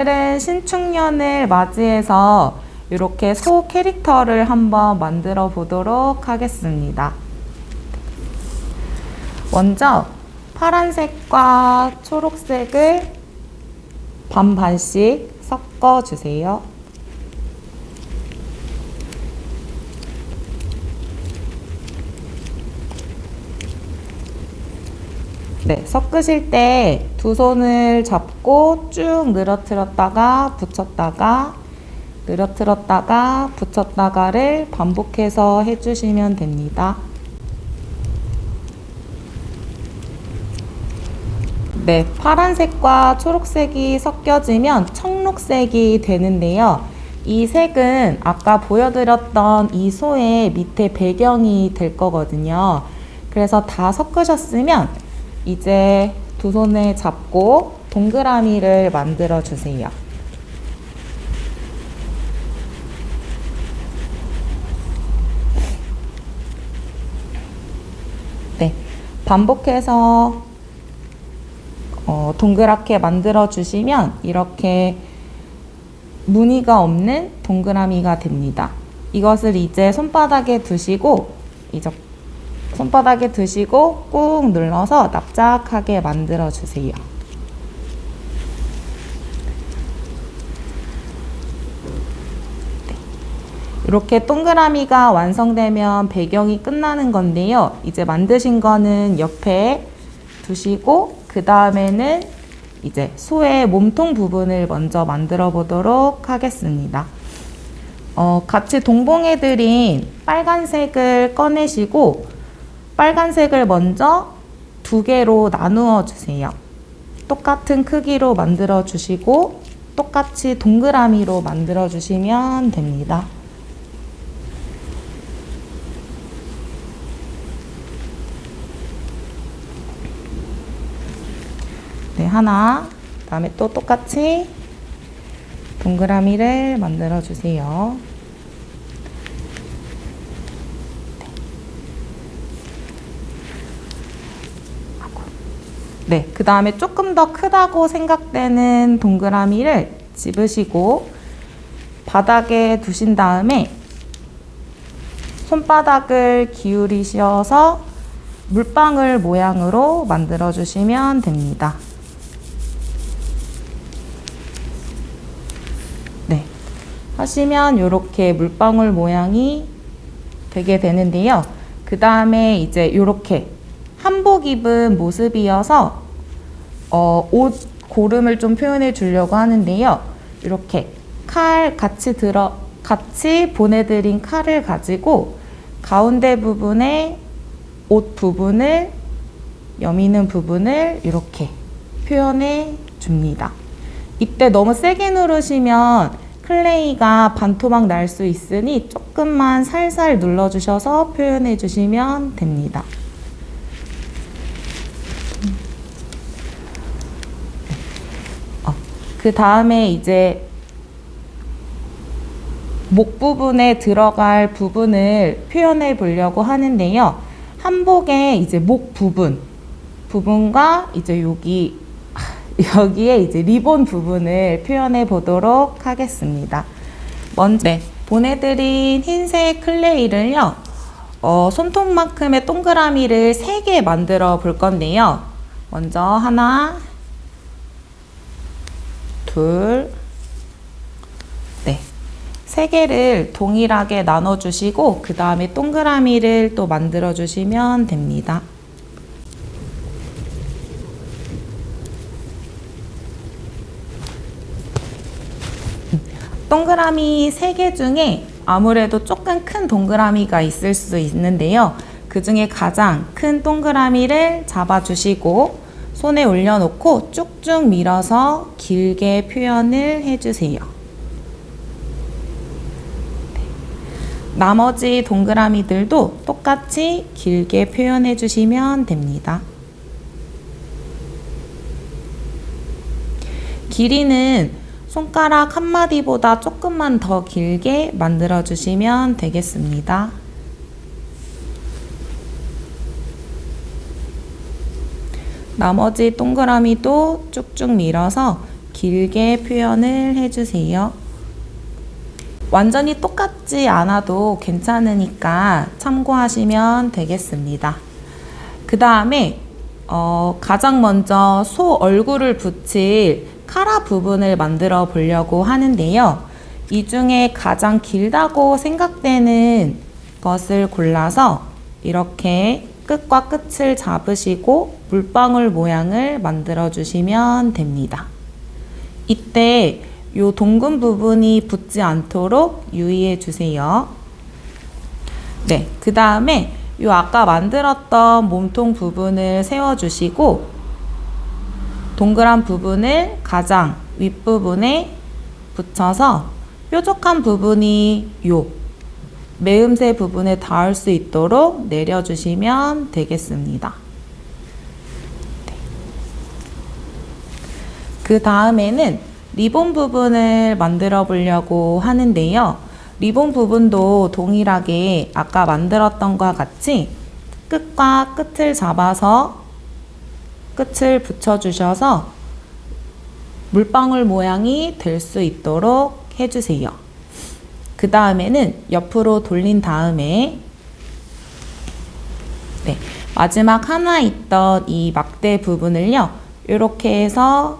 오늘은 신축년을 맞이해서 이렇게 소 캐릭터를 한번 만들어 보도록 하겠습니다. 먼저 파란색과 초록색을 반반씩 섞어 주세요. 네, 섞으실 때 두 손을 잡고 쭉 늘어뜨렸다가 붙였다가 늘어뜨렸다가 붙였다가를 반복해서 해주시면 됩니다. 네, 파란색과 초록색이 섞여지면 청록색이 되는데요. 이 색은 아까 보여드렸던 이 소의 밑에 배경이 될 거거든요. 그래서 다 섞으셨으면 이제 두 손을 잡고 동그라미를 만들어 주세요. 네, 반복해서 동그랗게 만들어 주시면 이렇게 무늬가 없는 동그라미가 됩니다. 이것을 이제 손바닥에 두시고 꾹 눌러서 납작하게 만들어 주세요. 네. 이렇게 동그라미가 완성되면 배경이 끝나는 건데요. 이제 만드신 거는 옆에 두시고 그 다음에는 이제 소의 몸통 부분을 먼저 만들어 보도록 하겠습니다. 같이 동봉해드린 빨간색을 꺼내시고 빨간색을 먼저 두 개로 나누어 주세요. 똑같은 크기로 만들어 주시고 똑같이 동그라미로 만들어 주시면 됩니다. 네, 하나, 그 다음에 또 똑같이 동그라미를 만들어 주세요. 네, 그 다음에 조금 더 크다고 생각되는 동그라미를 집으시고 바닥에 두신 다음에 손바닥을 기울이셔서 물방울 모양으로 만들어 주시면 됩니다. 네, 하시면 이렇게 물방울 모양이 되게 되는데요. 그 다음에 이제 이렇게 한복 입은 모습이어서 옷 고름을 좀 표현해 주려고 하는데요. 이렇게 칼 같이 보내드린 칼을 가지고 가운데 부분에 옷 부분을 여미는 부분을 이렇게 표현해 줍니다. 이때 너무 세게 누르시면 클레이가 반토막 날 수 있으니 조금만 살살 눌러주셔서 표현해 주시면 됩니다. 그 다음에 이제 목 부분에 들어갈 부분을 표현해 보려고 하는데요. 한복의 이제 목 부분과 이제 여기에 이제 리본 부분을 표현해 보도록 하겠습니다. 먼저 보내드린 흰색 클레이를요. 손톱만큼의 동그라미를 3개 만들어 볼 건데요. 먼저 하나, 둘, 네, 3개를 동일하게 나눠주시고 그 다음에 동그라미를 또 만들어 주시면 됩니다. 동그라미 3개 중에 아무래도 조금 큰 동그라미가 있을 수 있는데요. 그 중에 가장 큰 동그라미를 잡아주시고 손에 올려놓고 쭉쭉 밀어서 길게 표현을 해주세요. 나머지 동그라미들도 똑같이 길게 표현해 주시면 됩니다. 길이는 손가락 한마디보다 조금만 더 길게 만들어 주시면 되겠습니다. 나머지 동그라미도 쭉쭉 밀어서 길게 표현을 해주세요. 완전히 똑같지 않아도 괜찮으니까 참고하시면 되겠습니다. 그 다음에 가장 먼저 소 얼굴을 붙일 카라 부분을 만들어 보려고 하는데요. 이 중에 가장 길다고 생각되는 것을 골라서 이렇게 끝과 끝을 잡으시고 물방울 모양을 만들어 주시면 됩니다. 이때 이 동근 부분이 붙지 않도록 유의해 주세요. 네, 그 다음에 이 아까 만들었던 몸통 부분을 세워주시고 동그란 부분을 가장 윗부분에 붙여서 뾰족한 부분이 요 매음새 부분에 닿을 수 있도록 내려주시면 되겠습니다. 네. 그 다음에는 리본 부분을 만들어 보려고 하는데요. 리본 부분도 동일하게 아까 만들었던 것과 같이 끝과 끝을 잡아서 끝을 붙여주셔서 물방울 모양이 될 수 있도록 해주세요. 그 다음에는 옆으로 돌린 다음에 네, 마지막 하나 있던 이 막대 부분을요. 이렇게 해서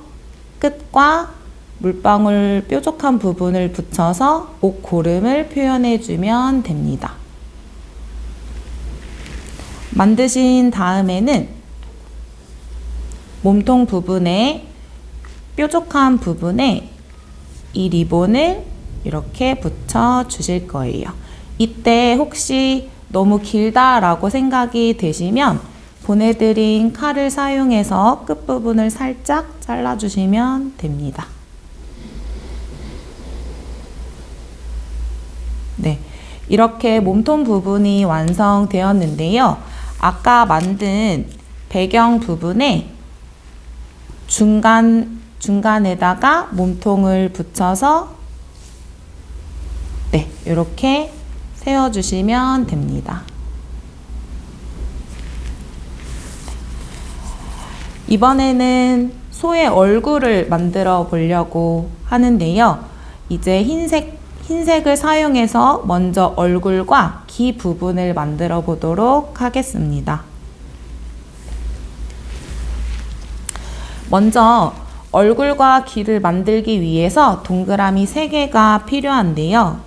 끝과 물방울 뾰족한 부분을 붙여서 목 고름을 표현해 주면 됩니다. 만드신 다음에는 몸통 부분에 뾰족한 부분에 이 리본을 이렇게 붙여 주실 거예요. 이때 혹시 너무 길다라고 생각이 되시면 보내드린 칼을 사용해서 끝부분을 살짝 잘라주시면 됩니다. 네, 이렇게 몸통 부분이 완성되었는데요. 아까 만든 배경 부분에 중간에다가 몸통을 붙여서 네, 이렇게 세워주시면 됩니다. 이번에는 소의 얼굴을 만들어 보려고 하는데요. 이제 흰색을 사용해서 먼저 얼굴과 귀 부분을 만들어 보도록 하겠습니다. 먼저 얼굴과 귀를 만들기 위해서 동그라미 3개가 필요한데요.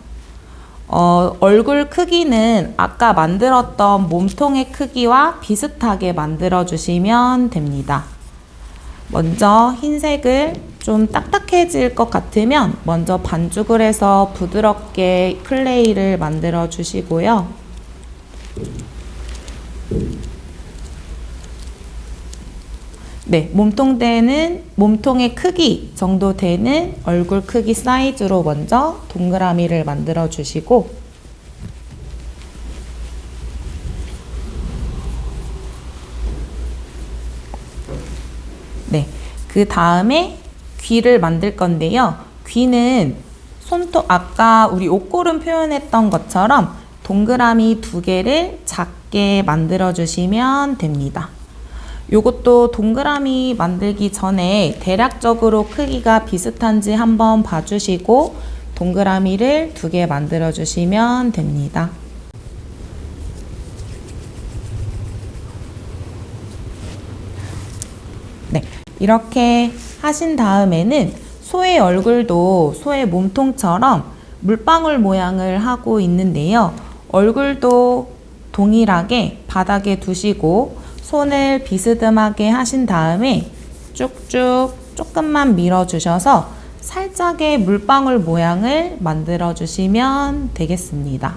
얼굴 크기는 아까 만들었던 몸통의 크기와 비슷하게 만들어 주시면 됩니다. 먼저 흰색을 좀 딱딱해질 것 같으면 먼저 반죽을 해서 부드럽게 클레이를 만들어 주시고요. 네, 몸통의 크기 정도 되는 얼굴 크기 사이즈로 먼저 동그라미를 만들어 주시고 네, 그 다음에 귀를 만들 건데요. 귀는 아까 우리 옷고름 표현했던 것처럼 동그라미 2개를 작게 만들어 주시면 됩니다. 요것도 동그라미 만들기 전에 대략적으로 크기가 비슷한지 한번 봐주시고 동그라미를 2개 만들어 주시면 됩니다. 네, 이렇게 하신 다음에는 소의 얼굴도 소의 몸통처럼 물방울 모양을 하고 있는데요. 얼굴도 동일하게 바닥에 두시고 손을 비스듬하게 하신 다음에 쭉쭉 조금만 밀어주셔서 살짝의 물방울 모양을 만들어 주시면 되겠습니다.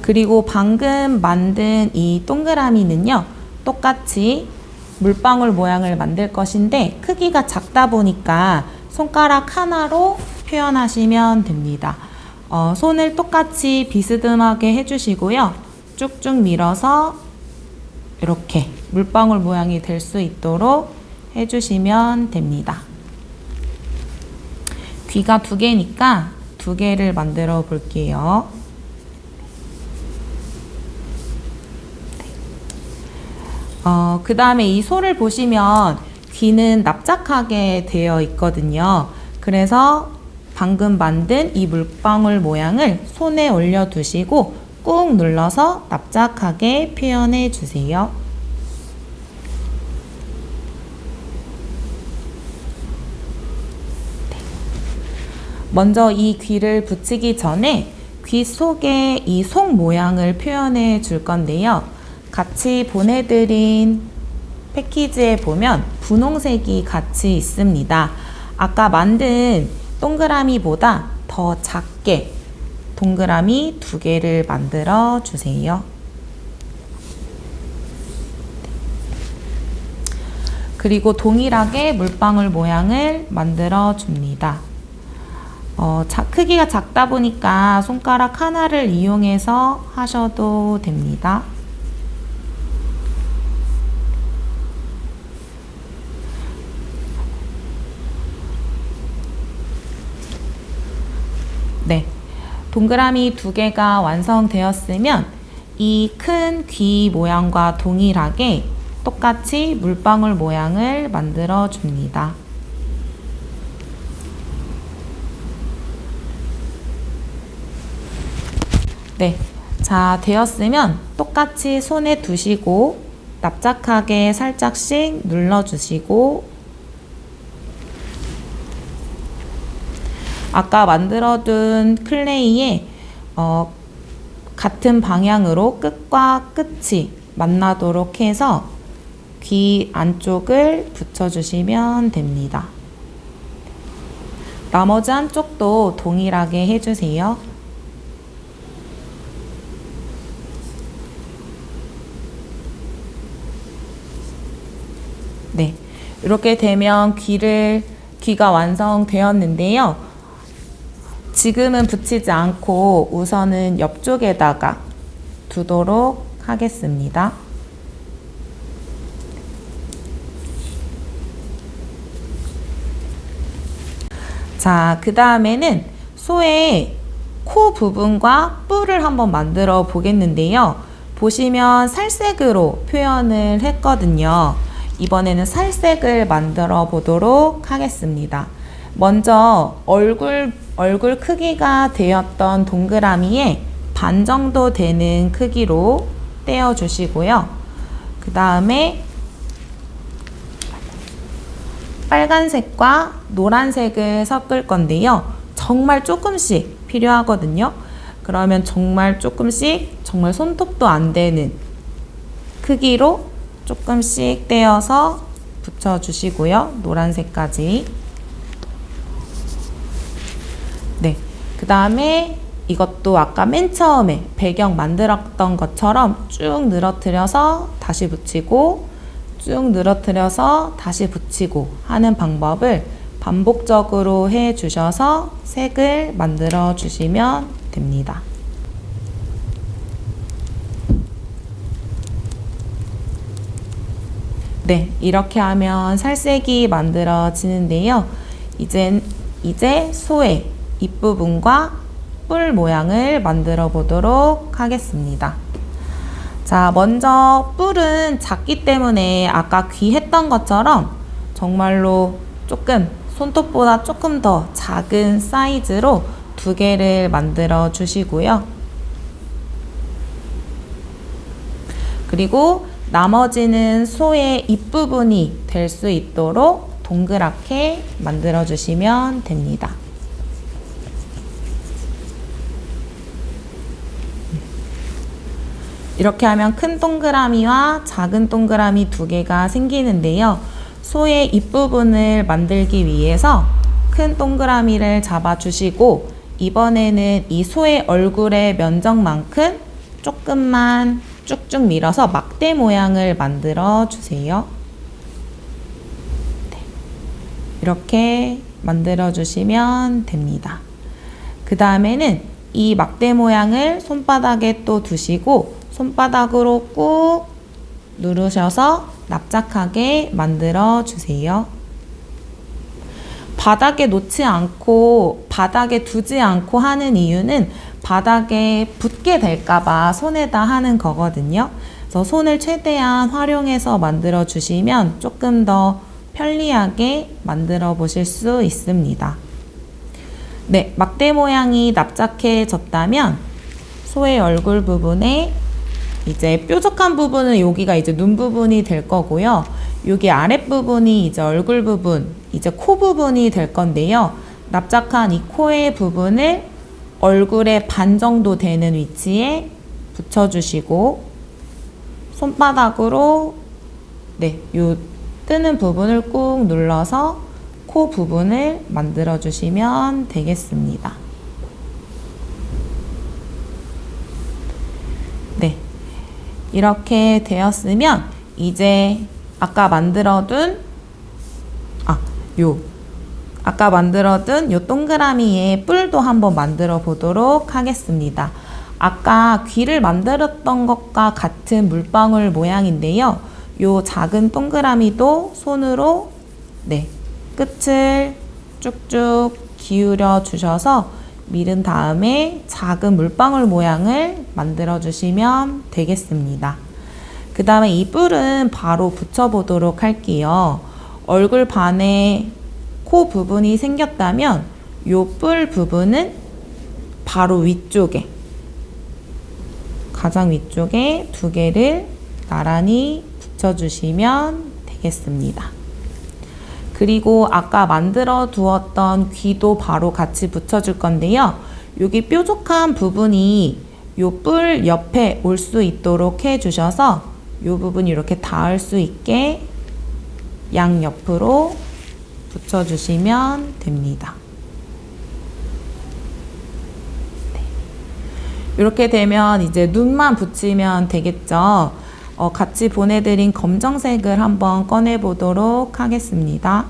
그리고 방금 만든 이 동그라미는요, 똑같이 물방울 모양을 만들 것인데 크기가 작다 보니까 손가락 하나로 표현하시면 됩니다. 손을 똑같이 비스듬하게 해주시고요. 쭉쭉 밀어서 이렇게 물방울 모양이 될 수 있도록 해주시면 됩니다. 귀가 2개니까 2개를 만들어 볼게요. 그 다음에 이 소를 보시면 귀는 납작하게 되어 있거든요. 그래서 방금 만든 이 물방울 모양을 손에 올려두시고 꾹 눌러서 납작하게 표현해 주세요. 먼저 이 귀를 붙이기 전에 귀 속에 이 속 모양을 표현해 줄 건데요. 같이 보내드린 패키지에 보면 분홍색이 같이 있습니다. 아까 만든 동그라미보다 더 작게 동그라미 2개를 만들어 주세요. 그리고 동일하게 물방울 모양을 만들어 줍니다. 크기가 작다 보니까 손가락 하나를 이용해서 하셔도 됩니다. 네, 동그라미 2개가 완성되었으면 이 큰 귀 모양과 동일하게 똑같이 물방울 모양을 만들어 줍니다. 네, 자, 되었으면 똑같이 손에 두시고 납작하게 살짝씩 눌러주시고 아까 만들어둔 클레이에 같은 방향으로 끝과 끝이 만나도록 해서 귀 안쪽을 붙여주시면 됩니다. 나머지 한쪽도 동일하게 해주세요. 네, 이렇게 되면 귀가 완성되었는데요. 지금은 붙이지 않고 우선은 옆쪽에다가 두도록 하겠습니다. 자, 그 다음에는 소의 코 부분과 뿔을 한번 만들어 보겠는데요. 보시면 살색으로 표현을 했거든요. 이번에는 살색을 만들어 보도록 하겠습니다. 먼저 얼굴 크기가 되었던 동그라미에 반 정도 되는 크기로 떼어 주시고요. 그 다음에 빨간색과 노란색을 섞을 건데요. 정말 조금씩 필요하거든요. 그러면 정말 조금씩, 정말 손톱도 안 되는 크기로 조금씩 떼어서 붙여주시고요. 노란색까지. 네, 그 다음에 이것도 아까 맨 처음에 배경 만들었던 것처럼 쭉 늘어뜨려서 다시 붙이고 쭉 늘어뜨려서 다시 붙이고 하는 방법을 반복적으로 해 주셔서 색을 만들어 주시면 됩니다. 네, 이렇게 하면 살색이 만들어지는데요. 이제 소의 입부분과 뿔 모양을 만들어 보도록 하겠습니다. 자, 먼저 뿔은 작기 때문에 아까 귀 했던 것처럼 정말로 조금 손톱보다 조금 더 작은 사이즈로 2개를 만들어 주시고요. 그리고 나머지는 소의 입부분이 될 수 있도록 동그랗게 만들어 주시면 됩니다. 이렇게 하면 큰 동그라미와 작은 동그라미 2개가 생기는데요. 소의 입부분을 만들기 위해서 큰 동그라미를 잡아주시고 이번에는 이 소의 얼굴의 면적만큼 조금만 쭉쭉 밀어서 막대 모양을 만들어 주세요. 네, 이렇게 만들어 주시면 됩니다. 그 다음에는 이 막대 모양을 손바닥에 또 두시고 손바닥으로 꾹 누르셔서 납작하게 만들어 주세요. 바닥에 놓지 않고 바닥에 두지 않고 하는 이유는 바닥에 붙게 될까봐 손에다 하는 거거든요. 그래서 손을 최대한 활용해서 만들어 주시면 조금 더 편리하게 만들어 보실 수 있습니다. 네, 막대 모양이 납작해졌다면 소의 얼굴 부분에 이제 뾰족한 부분은 여기가 이제 눈 부분이 될 거고요. 여기 아랫부분이 이제 얼굴 부분, 이제 코 부분이 될 건데요. 납작한 이 코의 부분을 얼굴의 반 정도 되는 위치에 붙여주시고 손바닥으로 요 뜨는 부분을 꾹 눌러서 코 부분을 만들어 주시면 되겠습니다. 네, 이렇게 되었으면 이제 아까 만들어둔 요 동그라미의 뿔도 한번 만들어 보도록 하겠습니다. 아까 귀를 만들었던 것과 같은 물방울 모양인데요. 요 작은 동그라미도 손으로 끝을 쭉쭉 기울여 주셔서 밀은 다음에 작은 물방울 모양을 만들어 주시면 되겠습니다. 그 다음에 이 뿔은 바로 붙여 보도록 할게요. 얼굴 반에 코 부분이 생겼다면 요 뿔 부분은 바로 위쪽에, 가장 위쪽에 두 개를 나란히 붙여주시면 되겠습니다. 그리고 아까 만들어 두었던 귀도 바로 같이 붙여줄 건데요. 여기 뾰족한 부분이 요 뿔 옆에 올 수 있도록 해주셔서 요 부분이 이렇게 닿을 수 있게 양옆으로 붙여주시면 됩니다. 이렇게 되면 이제 눈만 붙이면 되겠죠. 같이 보내드린 검정색을 한번 꺼내보도록 하겠습니다.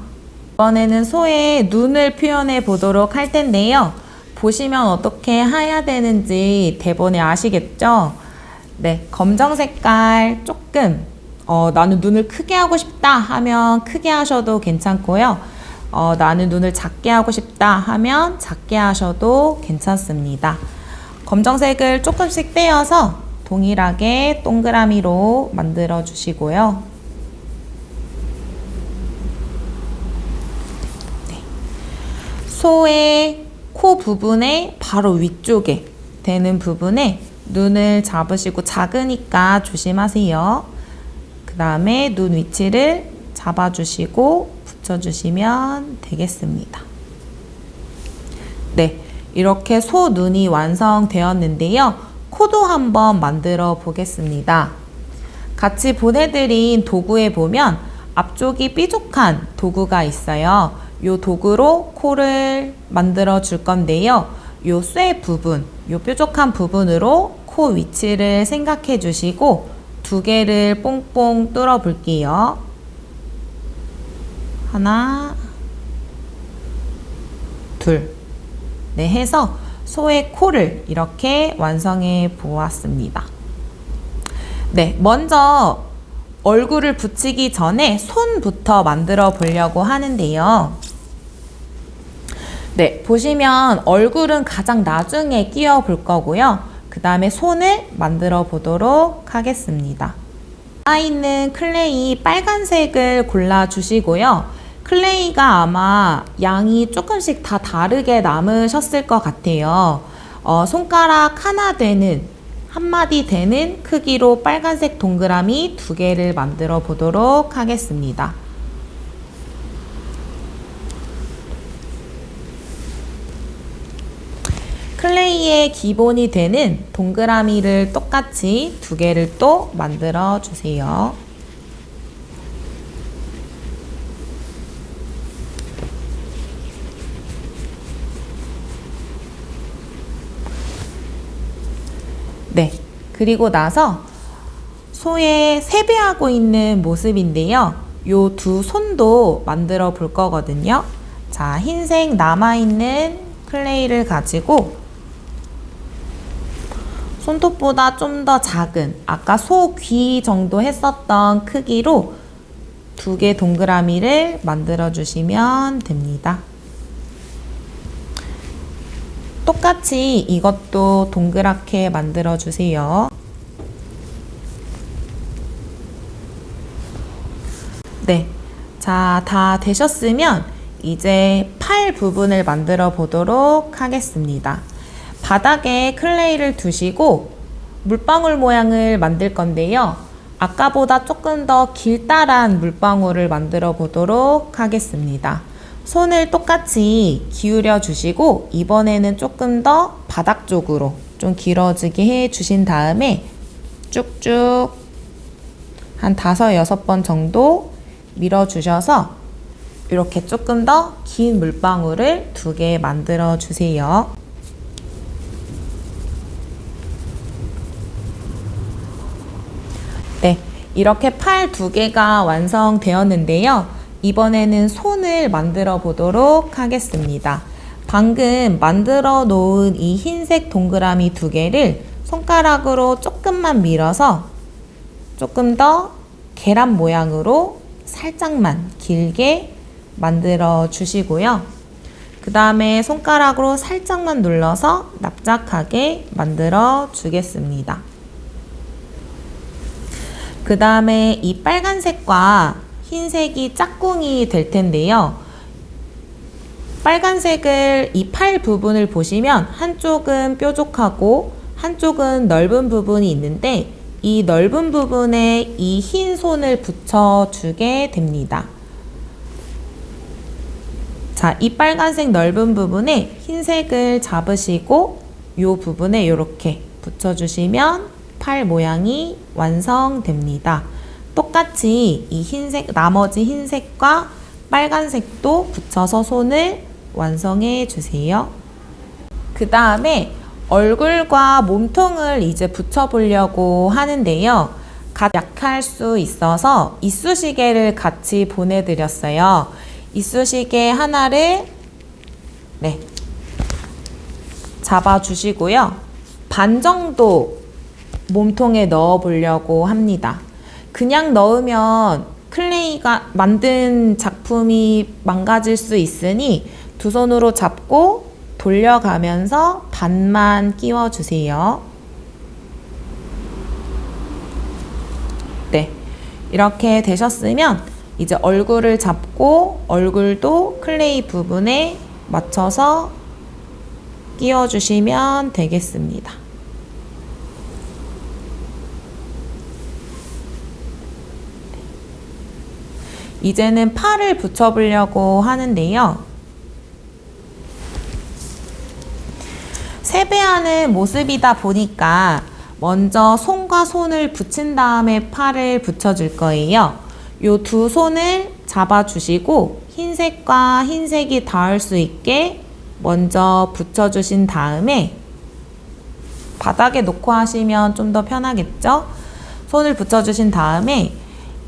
이번에는 소의 눈을 표현해 보도록 할 텐데요. 보시면 어떻게 해야 되는지 대본에 아시겠죠? 네, 검정 색깔 조금 나는 눈을 크게 하고 싶다 하면 크게 하셔도 괜찮고요. 나는 눈을 작게 하고 싶다 하면 작게 하셔도 괜찮습니다. 검정색을 조금씩 떼어서 동일하게 동그라미로 만들어 주시고요. 소의 코 부분의 바로 위쪽에 되는 부분에 눈을 잡으시고, 작으니까 조심하세요. 그 다음에 눈 위치를 잡아주시고 붙여주시면 되겠습니다. 네, 이렇게 소 눈이 완성되었는데요. 코도 한번 만들어 보겠습니다. 같이 보내드린 도구에 보면 앞쪽이 삐죽한 도구가 있어요. 이 도구로 코를 만들어 줄 건데요. 요 쇠 부분, 요 뾰족한 부분으로 코 위치를 생각해 주시고 두 개를 뽕뽕 뚫어 볼게요. 하나, 둘. 네, 해서 소의 코를 이렇게 완성해 보았습니다. 네, 먼저 얼굴을 붙이기 전에 손부터 만들어 보려고 하는데요. 네, 보시면 얼굴은 가장 나중에 끼워 볼 거고요. 그 다음에 손을 만들어 보도록 하겠습니다. 있는 클레이 빨간색을 골라 주시고요. 클레이가 아마 양이 조금씩 다 다르게 남으셨을 것 같아요. 손가락 하나 되는, 한 마디 되는 크기로 빨간색 동그라미 두 개를 만들어 보도록 하겠습니다. 클레이의 기본이 되는 동그라미를 똑같이 두 개를 또 만들어 주세요. 네, 그리고 나서 소의 세배하고 있는 모습인데요. 요 두 손도 만들어 볼 거거든요. 자, 흰색 남아있는 클레이를 가지고 손톱보다 좀 더 작은, 아까 소 귀 정도 했었던 크기로 두 개 동그라미를 만들어 주시면 됩니다. 똑같이 이것도 동그랗게 만들어 주세요. 네. 자, 다 되셨으면 이제 팔 부분을 만들어 보도록 하겠습니다. 바닥에 클레이를 두시고 물방울 모양을 만들 건데요. 아까보다 조금 더 길다란 물방울을 만들어 보도록 하겠습니다. 손을 똑같이 기울여 주시고 이번에는 조금 더 바닥 쪽으로 좀 길어지게 해 주신 다음에 쭉쭉 한 5-6번 정도 밀어 주셔서 이렇게 조금 더 긴 물방울을 2개 만들어 주세요. 네, 이렇게 팔 2개가 완성되었는데요. 이번에는 손을 만들어 보도록 하겠습니다. 방금 만들어 놓은 이 흰색 동그라미 2개를 손가락으로 조금만 밀어서 조금 더 계란 모양으로 살짝만 길게 만들어 주시고요. 그 다음에 손가락으로 살짝만 눌러서 납작하게 만들어 주겠습니다. 그 다음에 이 빨간색과 흰색이 짝꿍이 될 텐데요. 빨간색을 이 팔 부분을 보시면 한쪽은 뾰족하고 한쪽은 넓은 부분이 있는데 이 넓은 부분에 이 흰 손을 붙여주게 됩니다. 자, 이 빨간색 넓은 부분에 흰색을 잡으시고 이 부분에 이렇게 붙여주시면 팔 모양이 완성됩니다. 똑같이 이 흰색, 나머지 흰색과 빨간색도 붙여서 손을 완성해 주세요. 그 다음에 얼굴과 몸통을 이제 붙여보려고 하는데요. 약할 수 있어서 이쑤시개를 같이 보내드렸어요. 이쑤시개 하나를 잡아주시고요. 반 정도 몸통에 넣어 보려고 합니다. 그냥 넣으면 클레이가 만든 작품이 망가질 수 있으니 2손으로 잡고 돌려가면서 반만 끼워주세요. 네, 이렇게 되셨으면 이제 얼굴을 잡고 얼굴도 클레이 부분에 맞춰서 끼워주시면 되겠습니다. 이제는 팔을 붙여보려고 하는데요. 세배하는 모습이다 보니까 먼저 손과 손을 붙인 다음에 팔을 붙여줄 거예요. 요 2손을 잡아주시고 흰색과 흰색이 닿을 수 있게 먼저 붙여주신 다음에 바닥에 놓고 하시면 좀 더 편하겠죠? 손을 붙여주신 다음에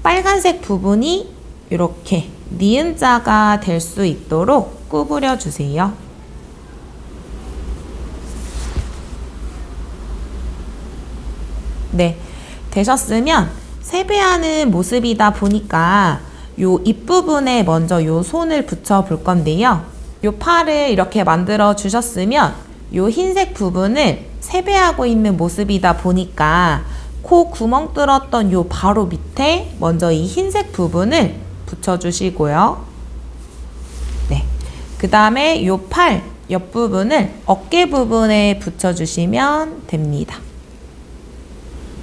빨간색 부분이 이렇게 니은자가 될 수 있도록 구부려 주세요. 네, 되셨으면 세배하는 모습이다 보니까 요 입부분에 먼저 요 손을 붙여 볼 건데요. 요 팔을 이렇게 만들어 주셨으면 요 흰색 부분을 세배하고 있는 모습이다 보니까 코 구멍 뚫었던 요 바로 밑에 먼저 이 흰색 부분을 붙여주시고요. 네, 그 다음에 요 팔 옆부분을 어깨 부분에 붙여주시면 됩니다.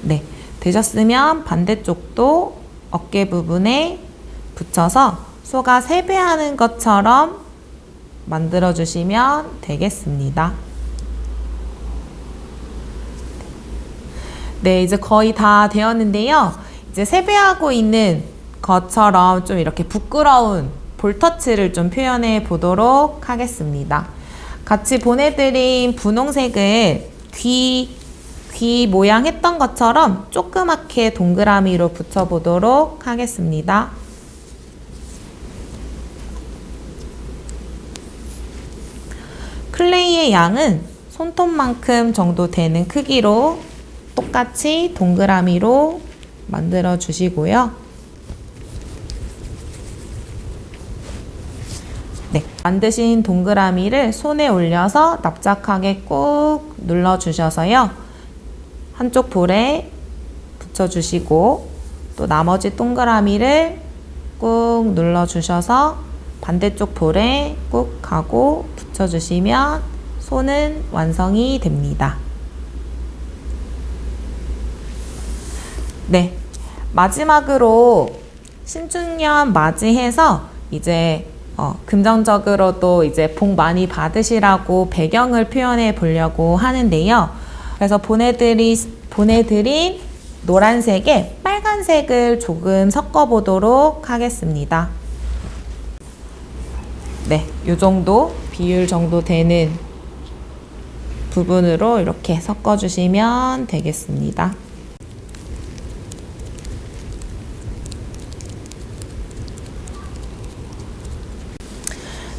네, 되셨으면 반대쪽도 어깨 부분에 붙여서 소가 세배하는 것처럼 만들어주시면 되겠습니다. 네, 이제 거의 다 되었는데요. 이제 세배하고 있는 것처럼 좀 이렇게 부끄러운 볼터치를 좀 표현해 보도록 하겠습니다. 같이 보내드린 분홍색을 귀 모양 했던 것처럼 조그맣게 동그라미로 붙여보도록 하겠습니다. 클레이의 양은 손톱만큼 정도 되는 크기로 똑같이 동그라미로 만들어 주시고요. 네, 만드신 동그라미를 손에 올려서 납작하게 꾹 눌러 주셔서요. 한쪽 볼에 붙여주시고 또 나머지 동그라미를 꾹 눌러주셔서 반대쪽 볼에 꾹 하고 붙여주시면 소는 완성이 됩니다. 네, 마지막으로 신축년 맞이해서 이제 긍정적으로도 이제 복 많이 받으시라고 배경을 표현해 보려고 하는데요. 그래서 보내드린 노란색에 빨간색을 조금 섞어 보도록 하겠습니다. 네, 이 정도 비율 정도 되는 부분으로 이렇게 섞어 주시면 되겠습니다.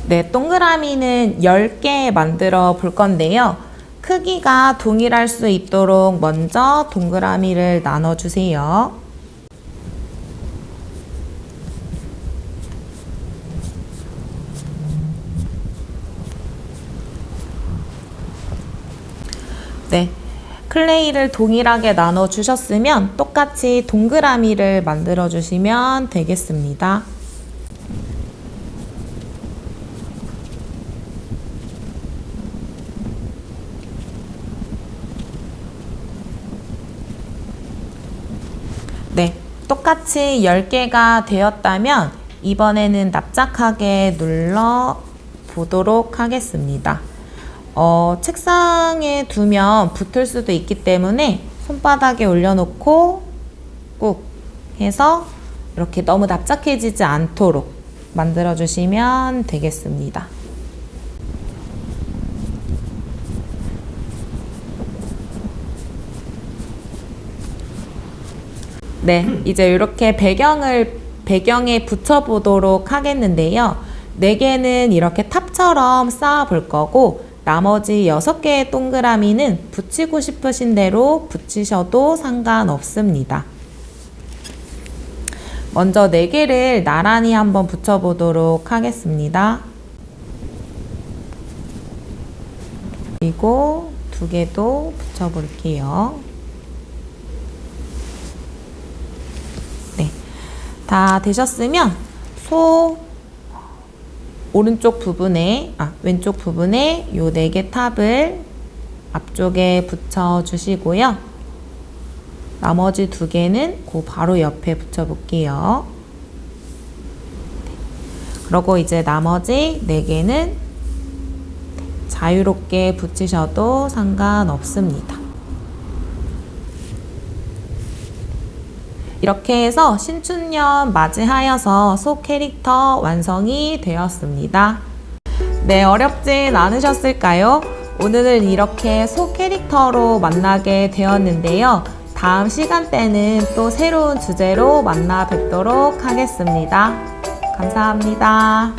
네, 동그라미는 10개 만들어 볼 건데요. 크기가 동일할 수 있도록 먼저 동그라미를 나눠 주세요. 네, 클레이를 동일하게 나눠 주셨으면 똑같이 동그라미를 만들어 주시면 되겠습니다. 네, 똑같이 10개가 되었다면 이번에는 납작하게 눌러 보도록 하겠습니다. 책상에 두면 붙을 수도 있기 때문에 손바닥에 올려놓고 꾹 해서 이렇게 너무 납작해지지 않도록 만들어 주시면 되겠습니다. 네, 이제 이렇게 배경에 붙여보도록 하겠는데요. 4개는 이렇게 탑처럼 쌓아 볼 거고 나머지 6개의 동그라미는 붙이고 싶으신 대로 붙이셔도 상관없습니다. 먼저 4개를 나란히 한번 붙여보도록 하겠습니다. 그리고 2개도 붙여볼게요. 네, 다 되셨으면 왼쪽 부분에 요 4개 탑을 앞쪽에 붙여 주시고요. 나머지 2개는 그 바로 옆에 붙여 볼게요. 그리고 이제 나머지 4개는 자유롭게 붙이셔도 상관없습니다. 이렇게 해서 신축년 맞이하여서 소 캐릭터 완성이 되었습니다. 네, 어렵진 않으셨을까요? 오늘은 이렇게 소 캐릭터로 만나게 되었는데요. 다음 시간대는 또 새로운 주제로 만나 뵙도록 하겠습니다. 감사합니다.